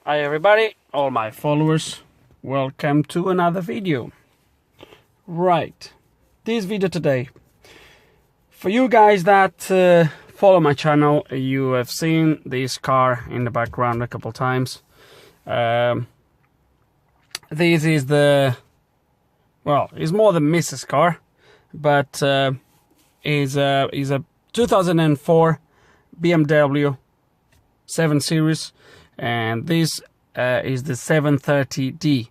Hi everybody, all my followers, welcome to another video. Right, this video today, for you guys that follow my channel, you have seen this car in the background a couple times. This is the, well, it's more the Mrs. car, but is a 2004 BMW 7 Series, and this is the 730D,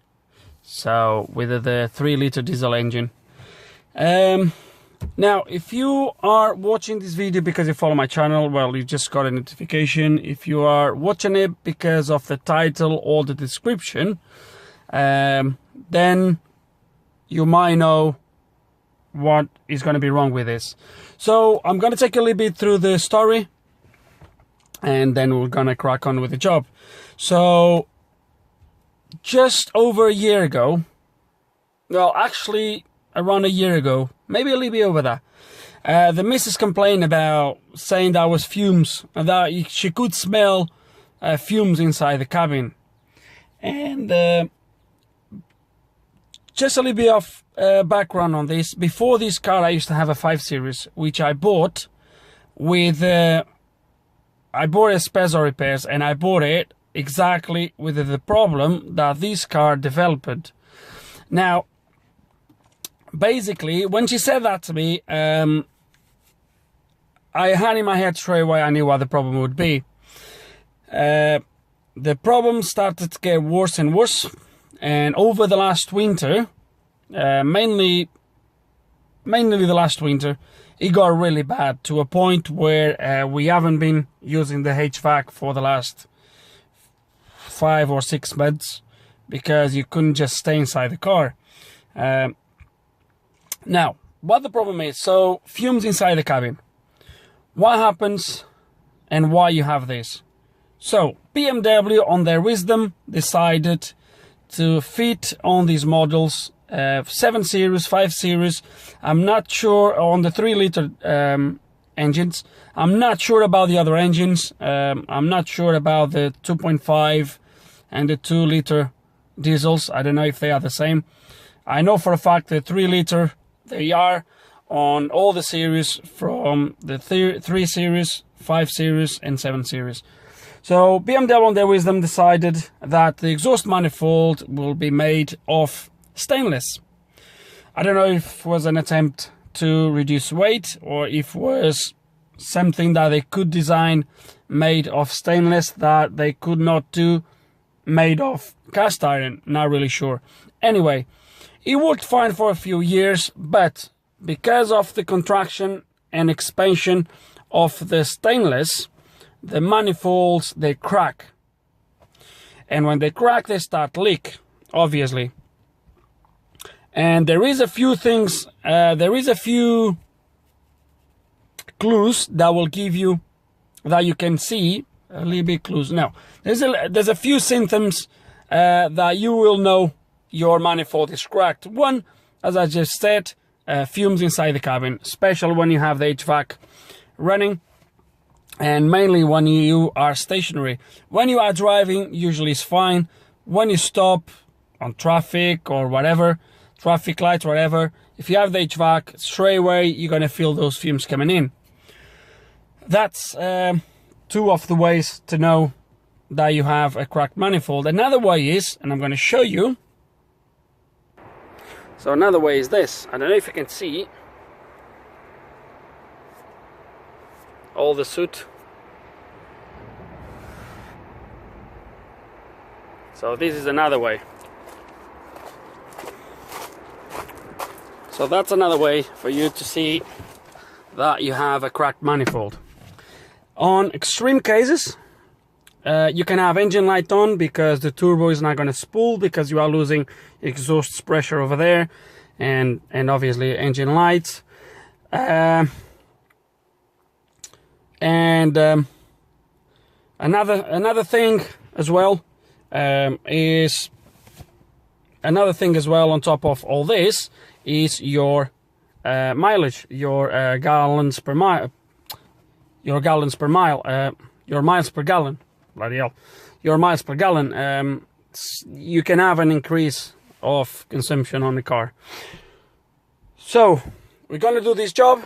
so with the 3-liter diesel engine. Now, if you are watching this video because you follow my channel, well, you just got a notification. If you are watching it because of the title or the description, then you might know what is going to be wrong with this. So I'm going to take a little bit through the story, and then we're going to crack on with the job. So just over a year ago, well, actually around a year ago, maybe a little bit over that, the missus complained about saying that was fumes, and that she could smell fumes inside the cabin. And just a little bit of background on this. Before this car, I used to have a 5 Series, which I bought with I bought it spares or repairs, and I bought it exactly with the problem that this car developed. Now, basically, when she said that to me, I had in my head straight away, I knew what the problem would be. The problem started to get worse and worse, and over the last winter, mainly the last winter, it got really bad, to a point where we haven't been using the HVAC for the last 5 or 6 months, because you couldn't just stay inside the car. Now, what the problem is, so fumes inside the cabin. What happens and why you have this? So BMW, on their wisdom, decided to fit on these models 7 Series, 5 Series. I'm not sure on the 3-liter engines. I'm not sure about the other engines. I'm not sure about the 2.5 and the 2-liter diesels. I don't know if they are the same. I know for a fact that 3-liter, they are on all the series, from the 3 Series, 5 Series and 7 Series. So BMW, on their wisdom, decided that the exhaust manifold will be made of stainless. I don't know if it was an attempt to reduce weight, or if it was something that they could design made of stainless that they could not do made of cast iron. Not really sure. Anyway, it worked fine for a few years, but because of the contraction and expansion of the stainless, the manifolds, they crack. And when they crack, they start to leak, obviously. And there is a few things, there is a few clues that will give you, that you can see, a little bit clues. Now, there's a few symptoms that you will know your manifold is cracked. One, as I just said, fumes inside the cabin, especially when you have the HVAC running, and mainly when you are stationary. When you are driving, usually it's fine. When you stop on traffic or whatever, traffic lights, whatever, if you have the HVAC, straight away you're going to feel those fumes coming in. That's 2 of the ways to know that you have a cracked manifold. Another way is, and I'm going to show you, so another way is this. I don't know if you can see all the soot. So this is another way. So that's another way for you to see that you have a cracked manifold. On extreme cases, you can have engine light on, because the turbo is not going to spool, because you are losing exhaust pressure over there, and obviously engine lights. Another thing as well is on top of all this is your mileage, your gallons per mile, your miles per gallon. Bloody hell. your miles per gallon, you can have an increase of consumption on the car. So we're gonna do this job,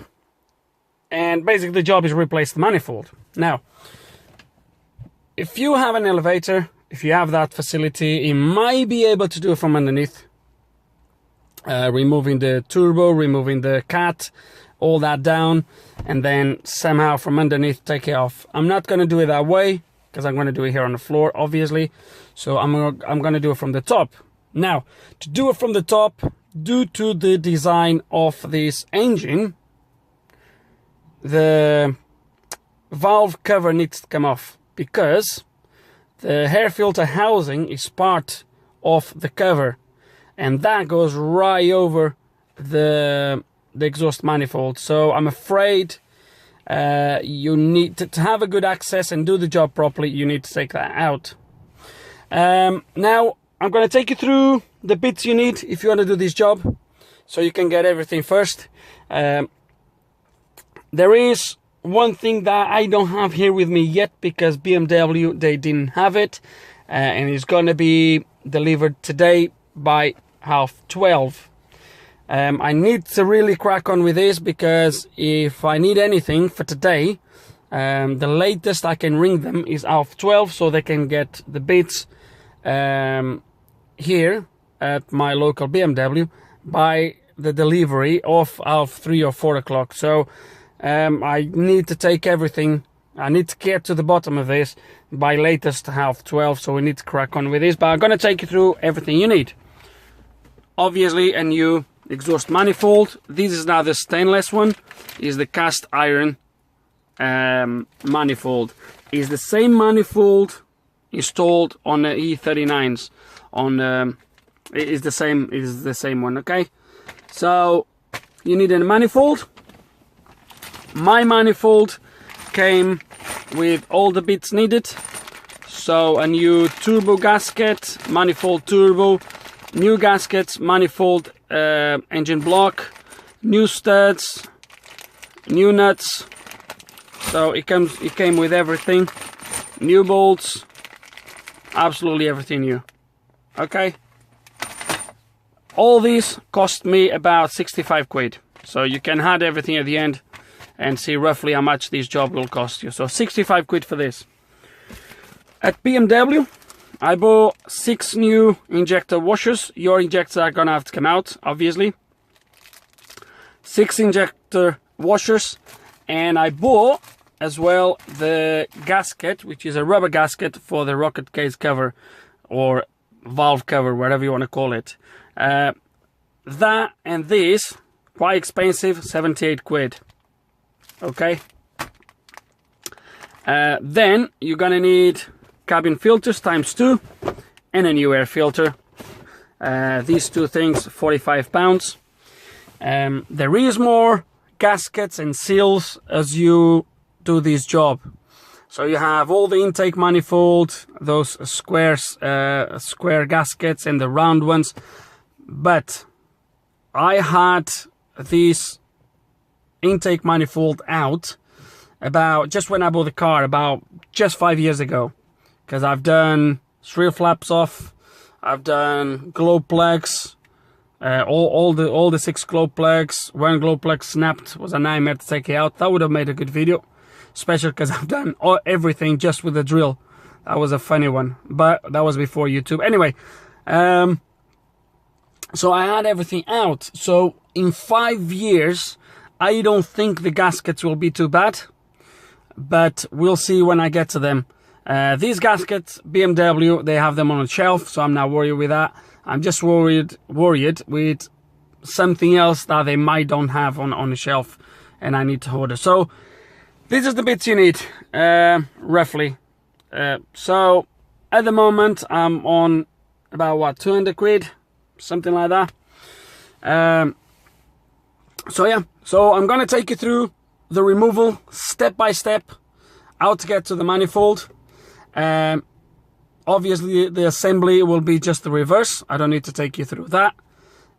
and basically the job is replace the manifold. Now, if you have an elevator, if you have that facility, you might be able to do it from underneath, removing the turbo, removing the cat, all that down, and then somehow from underneath take it off. I'm not going to do it that way because I'm going to do it here on the floor, obviously. So I'm going to do it from the top. Now, to do it from the top, due to the design of this engine, the valve cover needs to come off, because the air filter housing is part of the cover, and that goes right over the exhaust manifold. So I'm afraid you need to have a good access and do the job properly. You need to take that out. Now I'm going to take you through the bits you need if you want to do this job, so you can get everything first. There is one thing that I don't have here with me yet, because BMW, they didn't have it, and it's going to be delivered today by 12:30. I need to really crack on with this, because if I need anything for today, the latest I can ring them is 12:30, so they can get the bits here at my local BMW by the delivery of 3 or 4 o'clock. So I need to take everything, I need to get to the bottom of this by latest 12:30, so we need to crack on with this. But I'm going to take you through everything you need. Obviously a new exhaust manifold. This is now the stainless one, is the cast iron manifold. Is the same manifold installed on the E39s. It is the same one, okay? So you need a manifold. My manifold came with all the bits needed. So a new turbo gasket, manifold turbo, new gaskets, manifold engine block, new studs, new nuts. So it came with everything, new bolts, absolutely everything new. Okay. All these cost me about 65 quid. So you can add everything at the end and see roughly how much this job will cost you. So 65 quid for this. At BMW, I bought 6 new injector washers. Your injectors are gonna have to come out, obviously. 6 injector washers, and I bought as well the gasket, which is a rubber gasket for the rocket case cover or valve cover, whatever you want to call it. That and this, quite expensive, 78 quid. Okay. Then you're gonna need cabin filters ×2 and a new air filter. These two things, 45 pounds. There is more gaskets and seals as you do this job. So you have all the intake manifold, those square gaskets and the round ones. But I had this intake manifold out about just when I bought the car, about just 5 years ago, because I've done 3 flaps off, I've done glow plugs, all the 6 glow plugs. One glow plug snapped, was a nightmare to take it out. That would have made a good video, especially because I've done everything just with the drill. That was a funny one, but that was before YouTube. Anyway, so I had everything out. So in 5 years, I don't think the gaskets will be too bad, but we'll see when I get to them. These gaskets, BMW, they have them on a shelf, so I'm not worried with that. I'm just worried with something else that they might don't have on the shelf, and I need to order. So this is the bits you need, roughly. So at the moment, I'm on about what, 200 quid, something like that. So yeah, so I'm gonna take you through the removal step by step, how to get to the manifold. Obviously the assembly will be just the reverse. I don't need to take you through that.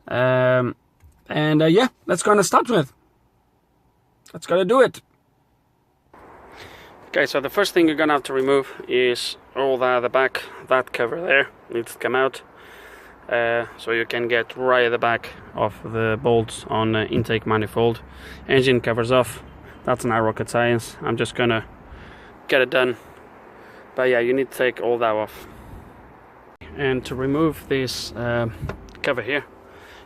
Yeah, let's gonna start with. Let's gonna do it. Okay, so the first thing you're gonna have to remove is all the back, that cover there needs to come out, so you can get right at the back of the bolts on the intake manifold. Engine covers off. That's not rocket science. I'm just gonna get it done. But yeah, you need to take all that off. And to remove this cover here,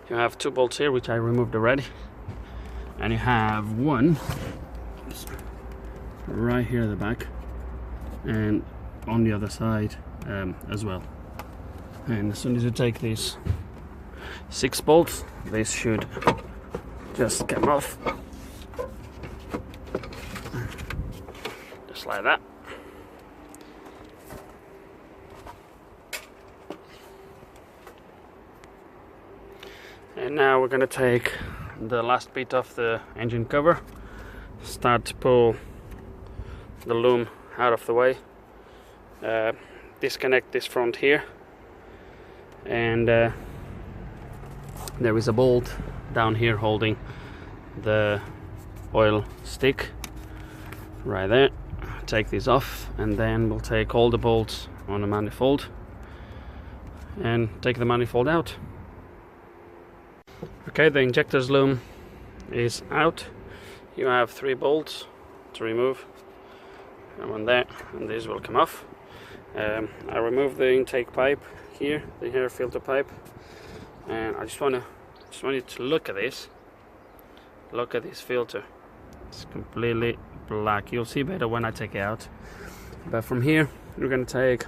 you have 2 bolts here, which I removed already, and you have one right here at the back and on the other side as well. And as soon as you take these 6 bolts, this should just come off, just like that. And now we're going to take the last bit of the engine cover, start to pull the loom out of the way, disconnect this front here, and there is a bolt down here holding the oil stick right there. Take this off, and then we'll take all the bolts on the manifold and take the manifold out. Okay, the injectors loom is out. You have 3 bolts to remove, and one there, and these will come off. I removed the intake pipe here, the air filter pipe, and I just want you to look at this. Look at this filter. It's completely black. You'll see better when I take it out. But from here, we're going to take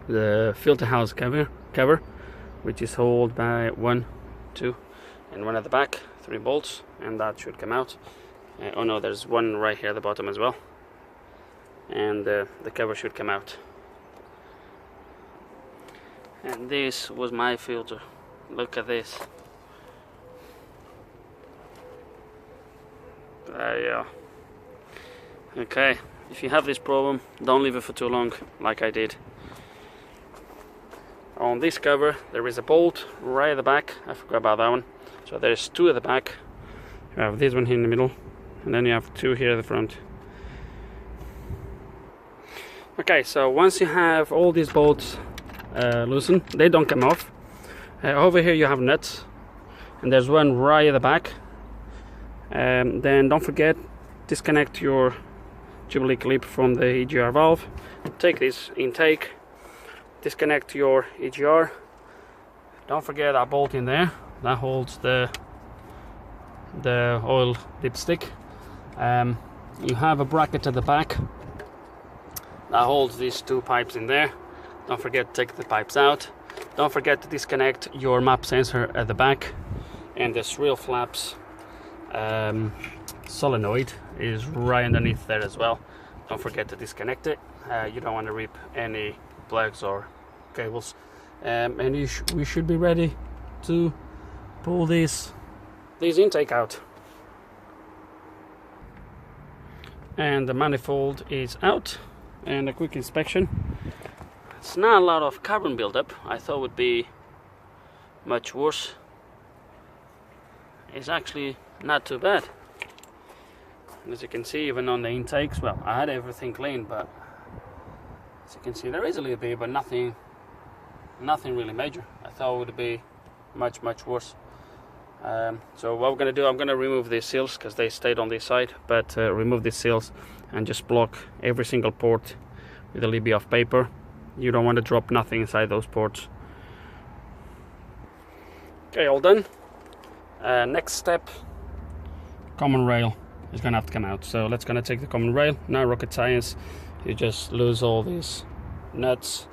the filter house cover, which is held by 1, 2, and one at the back, 3 bolts, and that should come out. Oh no, there's one right here at the bottom as well, and the cover should come out. And this was my filter. Look at this. Yeah. Okay, if you have this problem, don't leave it for too long like I did. On this cover there is a bolt right at the back. I forgot about that one. So there's 2 at the back. You have this one here in the middle, and then you have 2 here at the front. Okay, so once you have all these bolts loosened, they don't come off. Over here you have nuts, and there's one right at the back. Then don't forget, disconnect your Jubilee clip from the EGR valve. Take this intake, disconnect your EGR. Don't forget that bolt in there that holds the oil dipstick. You have a bracket at the back that holds these 2 pipes in there. Don't forget to take the pipes out. Don't forget to disconnect your map sensor at the back, and this real flaps solenoid is right underneath there as well. Don't forget to disconnect it. You don't want to rip any plugs or cables, and we should be ready to pull these intake out. And the manifold is out, and a quick inspection. It's not a lot of carbon buildup. I thought it would be much worse. It's actually not too bad. As you can see, even on the intakes, well, I had everything clean, but as you can see, there is a little bit, but nothing really major. I thought it would be much worse. So what we're going to do, I'm going to remove these seals because they stayed on this side, but remove these seals and just block every single port with a little bit of paper. You don't want to drop nothing inside those ports. Okay, all done. Next step, common rail is going to have to come out. So let's going to take the common rail. Not rocket science. You just lose all these nuts.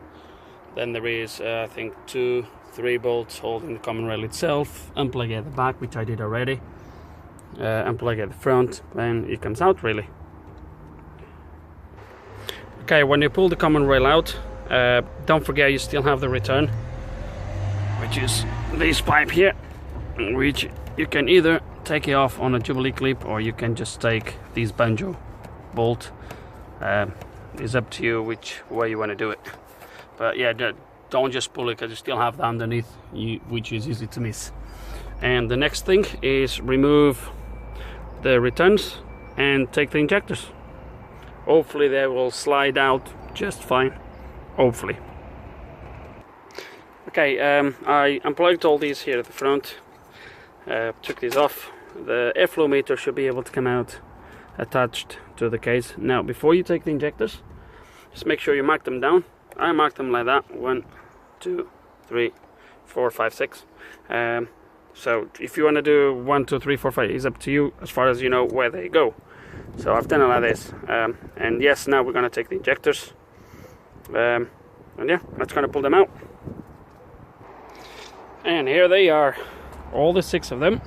Then there is I think 2, 3 bolts holding the common rail itself. Unplug at the back, which I did already. Unplug at the front, and it comes out really. Okay, when you pull the common rail out, don't forget you still have the return, which is this pipe here, which you can either take it off on a Jubilee clip, or you can just take this Banjo bolt. It's up to you which way you want to do it. But yeah, don't just pull it, because you still have that underneath, which is easy to miss. And the next thing is remove the returns and take the injectors. Hopefully they will slide out just fine, hopefully. Okay, I unplugged all these here at the front, took these off. The airflow meter should be able to come out attached to the case. Now, before you take the injectors, just make sure you mark them down. I marked them like that: 1, 2, 3, 4, 5, 6. So if you want to do 1, 2, 3, 4, 5, it's up to you as far as you know where they go. So I've done it like this. And yes, now we're going to take the injectors. And yeah, let's kind of pull them out. And here they are, all the 6 of them.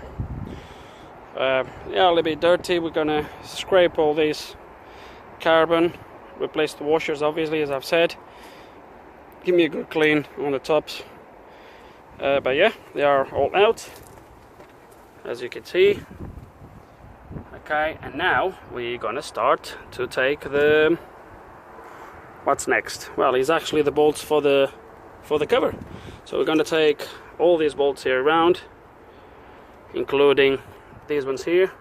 Yeah, a little bit dirty. We're going to scrape all these carbon, replace the washers, obviously, as I've said. Give me a good clean on the tops. But yeah, they are all out, as you can see. Okay, and now we're gonna start to take the... What's next? Well, it's actually the bolts for the cover. So we're gonna take all these bolts here around, including these ones here.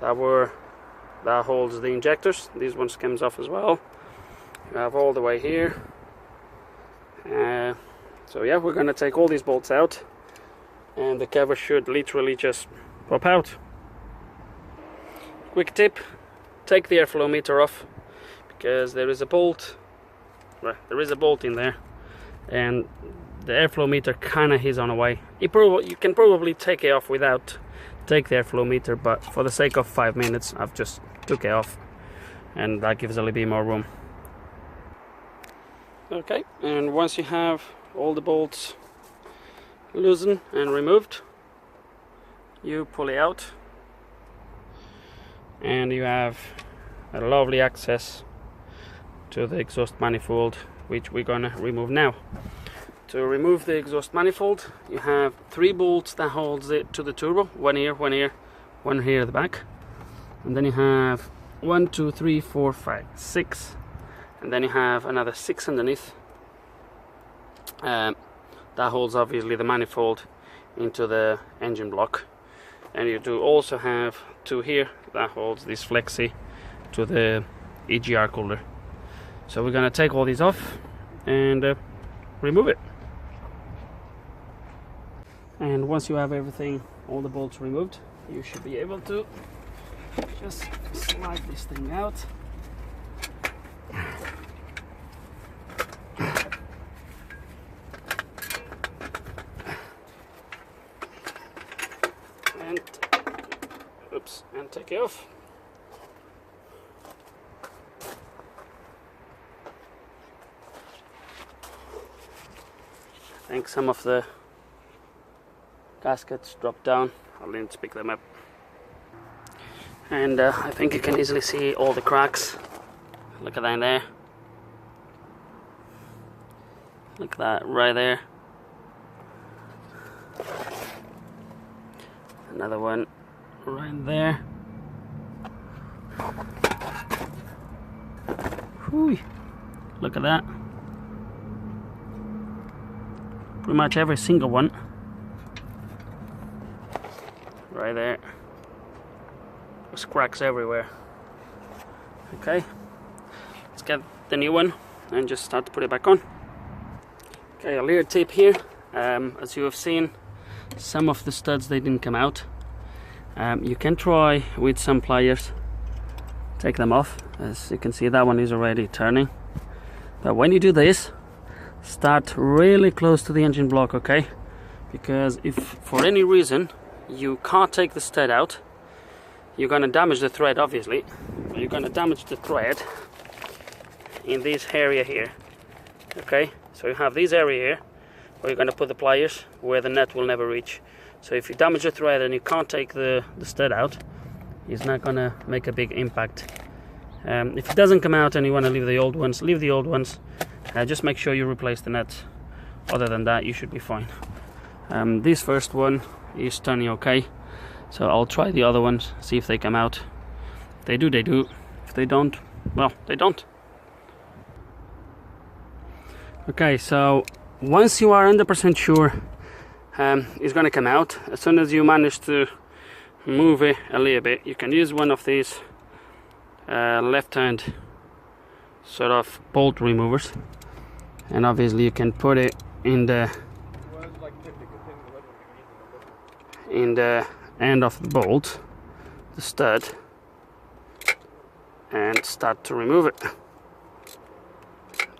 That holds the injectors. These ones comes off as well. You have all the way here. So yeah, we're gonna take all these bolts out, and the cover should literally just pop out. Quick tip: take the airflow meter off, because there is a bolt. Well, there is a bolt in there, and the airflow meter kinda is on the way. You can probably take it off without take the airflow meter, but for the sake of 5 minutes, I've just took it off, and that gives a little bit more room. Okay, and once you have all the bolts loosened and removed, you pull it out, and you have a lovely access to the exhaust manifold, which we're gonna remove now. To remove the exhaust manifold, you have 3 bolts that holds it to the turbo, one here, one here, one here at the back, and then you have 1, 2, 3, 4, 5, 6, and then you have another 6 underneath. That holds obviously the manifold into the engine block, and you do also have 2 here that holds this flexi to the EGR cooler. So we're gonna take all these off and remove it. And once you have everything, all the bolts removed, you should be able to just slide this thing out. And take it off. I think some of the gaskets dropped down. I'll need to pick them up. And I think you can easily see all the cracks. Look at that in there. Look at that right there. Another one right there. Whew. Look at that. Pretty much every single one. Right there. There's cracks everywhere. Okay. Let's get the new one and just start to put it back on. Okay, a little tip here. As you have seen, some of the studs, they didn't come out. You can try with some pliers, take them off. As you can see, that one is already turning. But when you do this, start really close to the engine block, okay? Because if for any reason you can't take the stud out, you're gonna damage the thread, obviously. You're gonna damage the thread in this area here, okay? So you have this area here where you're gonna put the pliers where the nut will never reach. So if you damage the thread and you can't take the stud out, it's not gonna make a big impact. If it doesn't come out and you want to leave the old ones, leave the old ones. Just make sure you replace the nuts. Other than that, you should be fine. This first one is turning okay, so I'll try the other ones, see if they come out. If they do, they do. If they don't, well, they don't. Okay, so once you are 100% sure it's going to come out, as soon as you manage to move it a little bit, you can use one of these left hand sort of bolt removers, and obviously you can put it in the end of the bolt, the stud, and start to remove it.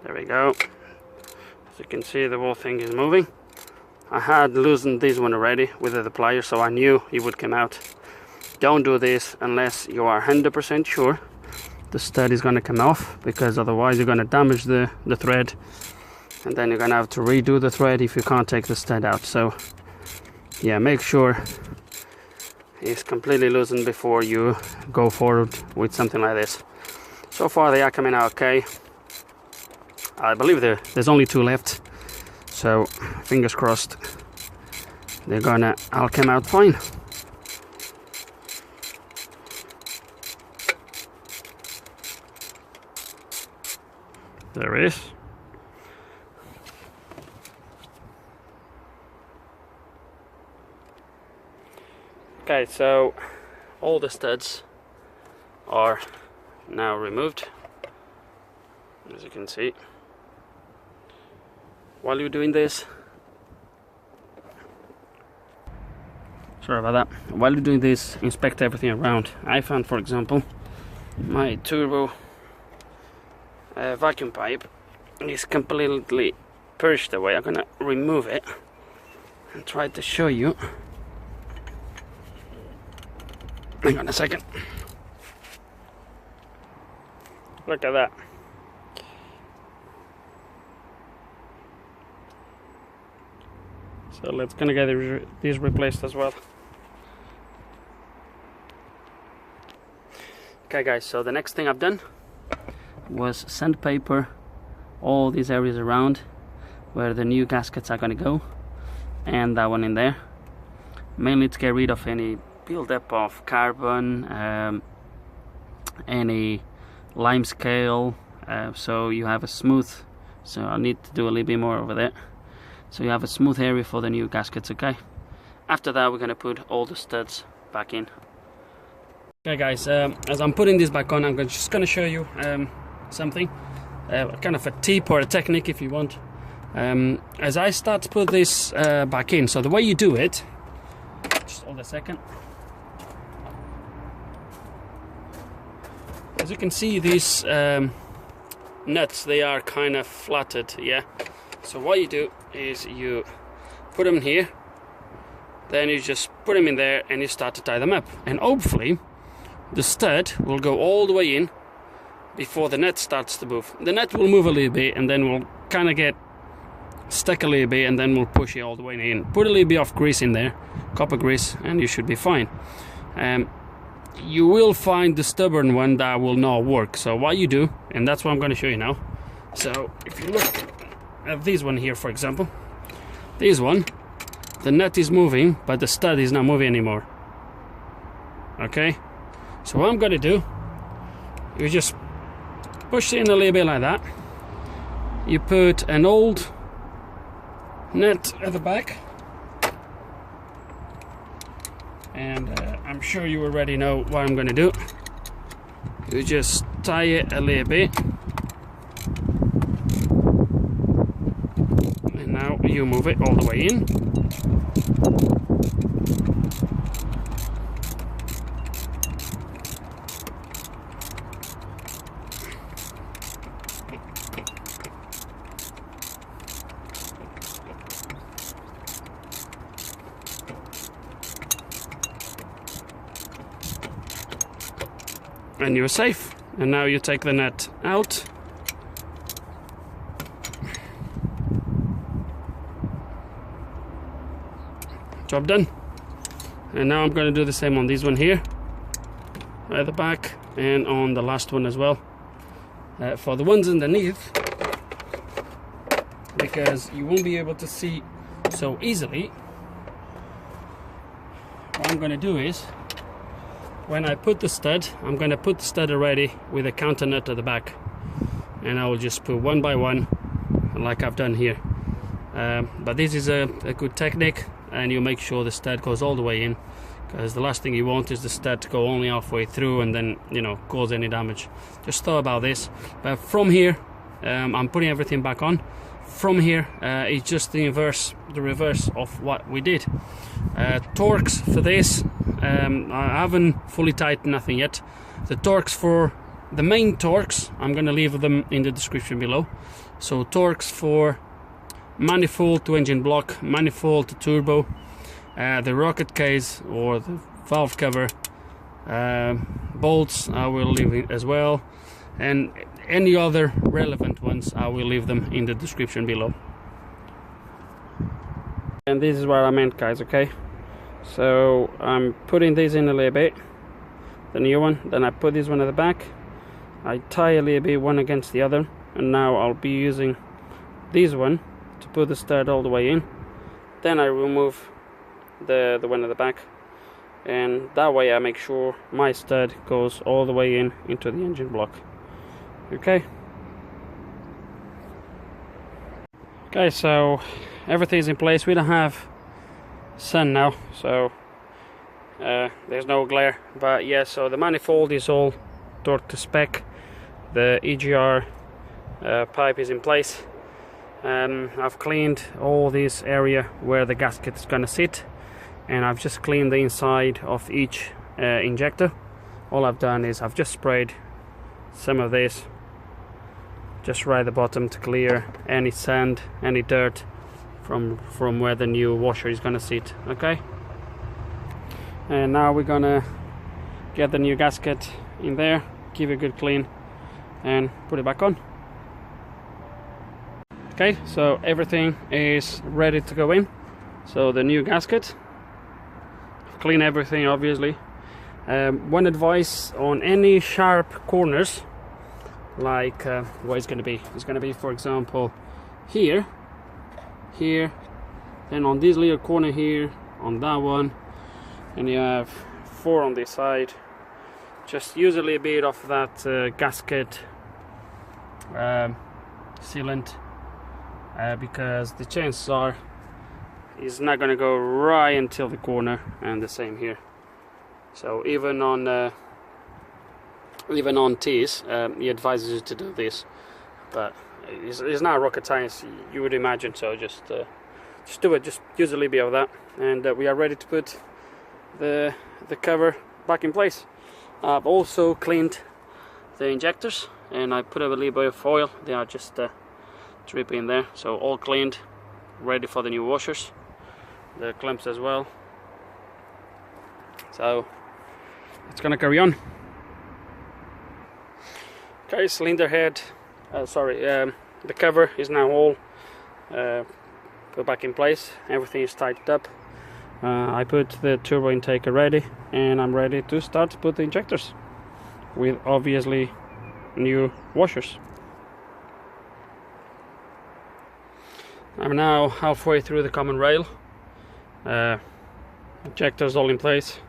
There we go. As you can see, the whole thing is moving. I had loosened this one already with the plier, so I knew it would come out. Don't do this unless you are 100% sure the stud is going to come off, because otherwise you're going to damage the thread, and then you're going to have to redo the thread if you can't take the stud out. So yeah, make sure it's completely loosened before you go forward with something like this. So far they are coming out okay. I believe there's only 2 left, so fingers crossed they're gonna all come out fine. There it is. Okay, so all the studs are now removed, as you can see. While you're doing this, sorry about that, while you're doing this, inspect everything around. I found, for example, my turbo vacuum pipe is completely pushed away. I'm gonna remove it and try to show you. Hang on a second. Look at that. So let's gonna get these replaced as well. Okay guys, so the next thing I've done was sandpaper all these areas around where the new gaskets are gonna go, and that one in there, mainly to get rid of any build-up of carbon, any lime scale, so you have a smooth, so I need to do a little bit more over there, so you have a smooth area for the new gaskets. Okay, after that we're gonna put all the studs back in. Okay guys, as I'm putting this back on, I'm just gonna show you something, kind of a tip or a technique if you want. As I start to put this back in, so the way you do it, just hold a second. As you can see, these nuts, they are kind of flatted, yeah. So what you do is you put them here, then you just put them in there and you start to tie them up, and hopefully the stud will go all the way in before the net starts to move. The net will move a little bit and then we'll kind of get stuck a little bit, and then we'll push it all the way in. Put a little bit of grease in there, copper grease, and you should be fine. You will find the stubborn one that will not work. So what you do, and that's what I'm going to show you now. So if you look at this one here, for example, this one, the nut is moving but the stud is not moving anymore. Okay, so what I'm going to do, you just push it in a little bit like that. You put an old nut at the back, and I'm sure you already know what I'm going to do. You just tie it a little bit, and now you move it all the way in. And you're safe. And now you take the net out. Job done. And now I'm going to do the same on this one here, at the back, and on the last one as well. For the ones underneath, because you won't be able to see so easily, what I'm going to do is, when I put the stud, I'm going to put the stud already with a counter nut at the back, and I will just put one by one like I've done here. But this is a good technique, and you make sure the stud goes all the way in, because the last thing you want is the stud to go only halfway through and then, you know, cause any damage. Just thought about this. But from here, I'm putting everything back on. From here, it's just the reverse of what we did. Torques for this, I haven't fully tightened nothing yet. The torques for the main torques, I'm going to leave them in the description below. So torques for manifold to engine block, manifold to turbo, the rocket case or the valve cover, bolts I will leave it as well, and any other relevant ones I will leave them in the description below. And this is what I meant, guys, okay? So I'm putting this in a little bit, the new one, then I put this one at the back, I tie a little bit one against the other, and now I'll be using this one to put the stud all the way in. Then I remove the one at the back, and that way I make sure my stud goes all the way in into the engine block. Okay, so everything's in place. We don't have sun now, so there's no glare, but yeah, so the manifold is all torqued to spec. The EGR pipe is in place. I've cleaned all this area where the gasket is gonna sit, and I've just cleaned the inside of each injector. All I've done is I've just sprayed some of this just right at the bottom to clear any sand, any dirt from where the new washer is gonna sit. Okay, and now we're gonna get the new gasket in there, give it a good clean, and put it back on. Okay, so everything is ready to go in. So the new gasket, clean everything obviously. One advice on any sharp corners, like what it's going to be. It's going to be, for example, here, then on this little corner here, on that one, and you have 4 on this side. Just use a little bit of that gasket sealant, because the chances are it's not going to go right until the corner, and the same here. So even on T's, he advises you to do this, but it's not rocket science, you would imagine. So just do it. Just use a little bit of that, and we are ready to put the cover back in place. I've also cleaned the injectors, and I put a little bit of foil. They are just dripping in there. So all cleaned, ready for the new washers, the clamps as well. So it's gonna carry on. Okay, cylinder head, the cover is now all put back in place. Everything is tightened up. I put the turbo intake ready, and I'm ready to start to put the injectors with obviously new washers. I'm now halfway through the common rail. Injectors all in place.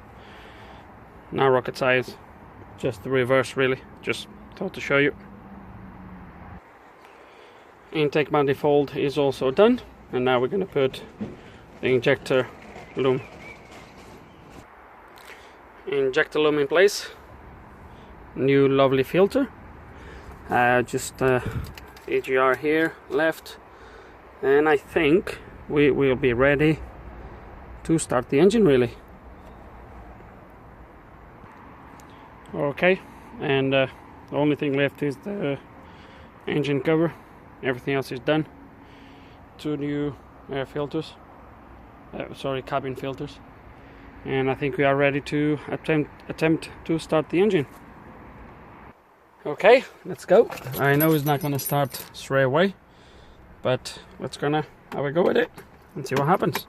Now rocket science, just the reverse really, just thought to show you. Intake manifold is also done, and now we're going to put the injector loom. Injector loom in place. New lovely filter. Just EGR here left, and I think we will be ready to start the engine really. Okay, and the only thing left is the engine cover. Everything else is done. 2 new air filters, cabin filters, and I think we are ready to attempt to start the engine. Okay, let's go. I know it's not gonna start straight away, but let's gonna have a go with it and see what happens.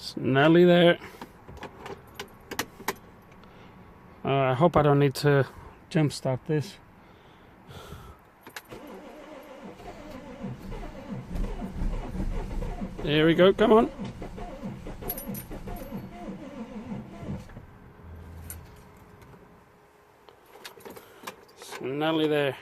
It's nearly there. I hope I don't need to jump start this. There we go, come on. It's nearly there.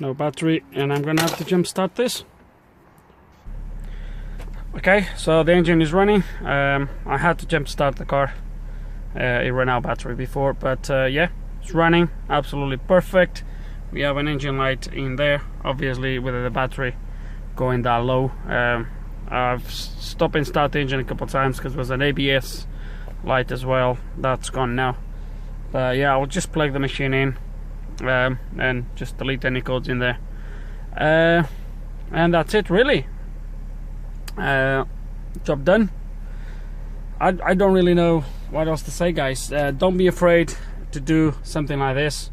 No battery, and I'm gonna have to jump start this. Okay, so the engine is running. I had to jump start the car. It ran out of battery before, but yeah, it's running absolutely perfect. We have an engine light in there, obviously with the battery going that low. I've stopped and started the engine a couple of times because there was an ABS light as well. That's gone now. But yeah, I'll just plug the machine in and just delete any codes in there. And that's it, really. Job done. I don't really know what else to say, guys. Don't be afraid to do something like this.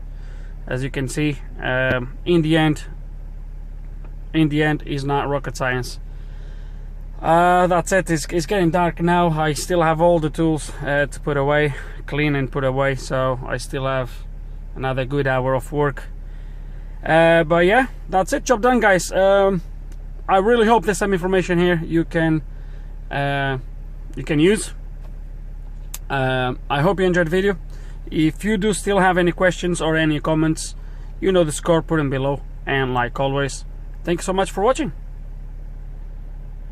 As you can see, in the end is not rocket science. That's it. It's getting dark now. I still have all the tools to put away, clean and put away, so I still have another good hour of work. But yeah, that's it. Job done, guys. I really hope there's some information here you can use. I hope you enjoyed the video. If you do still have any questions or any comments, you know the score, put them below. And like always, thank you so much for watching.